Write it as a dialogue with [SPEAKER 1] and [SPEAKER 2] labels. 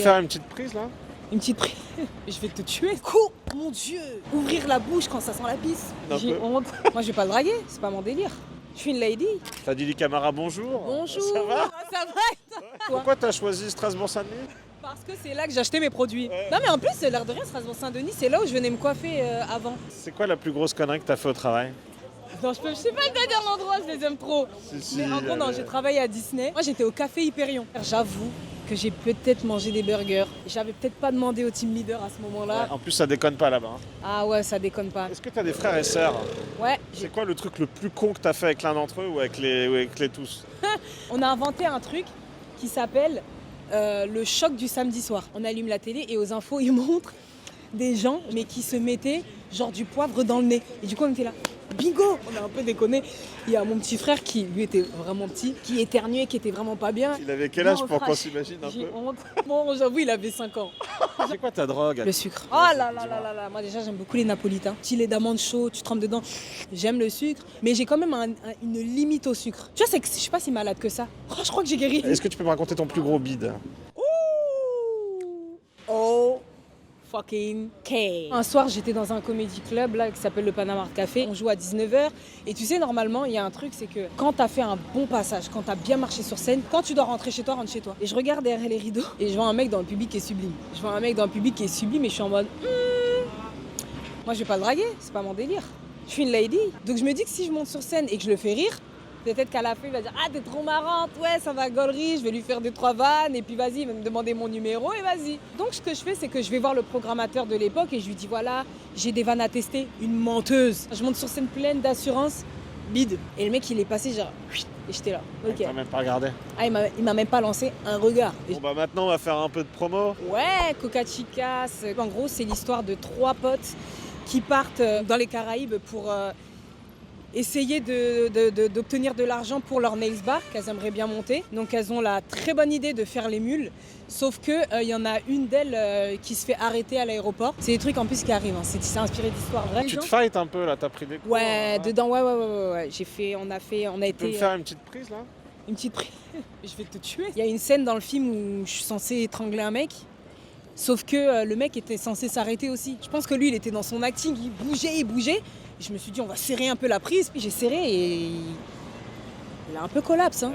[SPEAKER 1] me faire une petite prise là?
[SPEAKER 2] Une petite prise. Je vais te tuer. Cours, mon Dieu. Ouvrir la bouche quand ça sent la pisse.
[SPEAKER 1] Un
[SPEAKER 2] J'ai
[SPEAKER 1] peu.
[SPEAKER 2] honte. Moi, je vais pas le draguer. C'est pas mon délire. Je suis une lady.
[SPEAKER 1] T'as dit les Camara bonjour?
[SPEAKER 2] Bonjour.
[SPEAKER 1] Ça va?
[SPEAKER 2] Ça va.
[SPEAKER 1] Pourquoi t'as choisi Strasbourg-Saint-Denis?
[SPEAKER 2] Parce que c'est là que j'achetais mes produits. Non, mais en plus, l'air de rien, Strasbourg-Saint-Denis, c'est là où je venais me coiffer avant.
[SPEAKER 1] C'est quoi la plus grosse connerie que t'as fait au travail?
[SPEAKER 2] Non, je sais pas te dire l'endroit, je les aime trop.
[SPEAKER 1] Si,
[SPEAKER 2] Mais en gros, non, j'ai travaillé à Disney. Moi, j'étais au Café Hyperion. J'avoue que j'ai peut-être mangé des burgers. J'avais peut-être pas demandé au team leader à ce moment-là.
[SPEAKER 1] En plus, ça déconne pas là-bas.
[SPEAKER 2] Ah ouais, ça déconne pas.
[SPEAKER 1] Est-ce que t'as des frères et sœurs?
[SPEAKER 2] Ouais,
[SPEAKER 1] C'est quoi le truc le plus con que t'as fait avec l'un d'entre eux ou avec les tous?
[SPEAKER 2] on a inventé un truc qui s'appelle le choc du samedi soir. On allume la télé et aux infos, ils montrent des gens, mais qui se mettaient genre du poivre dans le nez. Et du coup, on était là. Bingo! On a un peu déconné. Il y a mon petit frère qui, lui, était vraiment petit, qui éternuait, qui était vraiment pas bien.
[SPEAKER 1] Il avait quel âge
[SPEAKER 2] Non,
[SPEAKER 1] pour
[SPEAKER 2] frère,
[SPEAKER 1] qu'on s'imagine un
[SPEAKER 2] J'ai
[SPEAKER 1] peu?
[SPEAKER 2] honte. Bon, j'avoue, il avait 5 ans.
[SPEAKER 1] C'est quoi ta drogue?
[SPEAKER 2] Le sucre. Oh là là là là là. Moi, déjà, j'aime beaucoup les napolitains. Petit lait d'amande chaud, tu trempes dedans. J'aime le sucre, mais j'ai quand même une limite au sucre. Tu vois, c'est que je suis pas si malade que ça. Oh, je crois que j'ai guéri.
[SPEAKER 1] Est-ce que tu peux me raconter ton plus gros bide?
[SPEAKER 2] Oh fucking K. Un soir, j'étais dans un comedy club là qui s'appelle le Panama Café. On joue à 19h et tu sais, normalement, il y a un truc, c'est que quand t'as fait un bon passage, quand t'as bien marché sur scène, quand tu dois rentrer chez toi, rentre chez toi. Et je regarde derrière les rideaux et je vois un mec dans le public qui est sublime. Je vois un mec dans le public qui est sublime et je suis en mode moi, je vais pas le draguer, c'est pas mon délire. Je suis une lady. Donc je me dis que si je monte sur scène et que je le fais rire, peut-être qu'à la fin, il va dire « Ah, t'es trop marrante, ouais, ça va gaulerie, je vais lui faire 2-3 vannes, et puis vas-y, il va me demander mon numéro, et vas-y. » Donc, ce que je fais, c'est que je vais voir le programmateur de l'époque et je lui dis « Voilà, j'ai des vannes à tester, une menteuse. » Je monte sur scène pleine d'assurance, bide. Et le mec, il est passé genre... Et j'étais là, ok.
[SPEAKER 1] T'as même pas regardé.
[SPEAKER 2] Ah, il m'a même pas lancé un regard. Et
[SPEAKER 1] Bon bah maintenant on va faire un peu de promo.
[SPEAKER 2] ouais, Coca Chicas. En gros, c'est l'histoire de 3 potes qui partent dans les Caraïbes pour essayer d'obtenir de l'argent pour leur nails bar qu'elles aimeraient bien monter. Donc elles ont la très bonne idée de faire les mules, sauf que y en a une d'elles qui se fait arrêter à l'aéroport. C'est des trucs en plus qui arrivent, hein. C'est inspiré d'histoires vraies.
[SPEAKER 1] Tu te fights un peu là, t'as pris des coups.
[SPEAKER 2] Ouais, dedans, ouais. On a
[SPEAKER 1] Tu peux
[SPEAKER 2] été
[SPEAKER 1] me faire une petite prise là?
[SPEAKER 2] une petite prise. Je vais te tuer. Il y a une scène dans le film où je suis censée étrangler un mec. Sauf que le mec était censé s'arrêter aussi. Je pense que lui, il était dans son acting, il bougeait. Et je me suis dit, on va serrer un peu la prise. Puis j'ai serré et il a un peu collapse. Hein.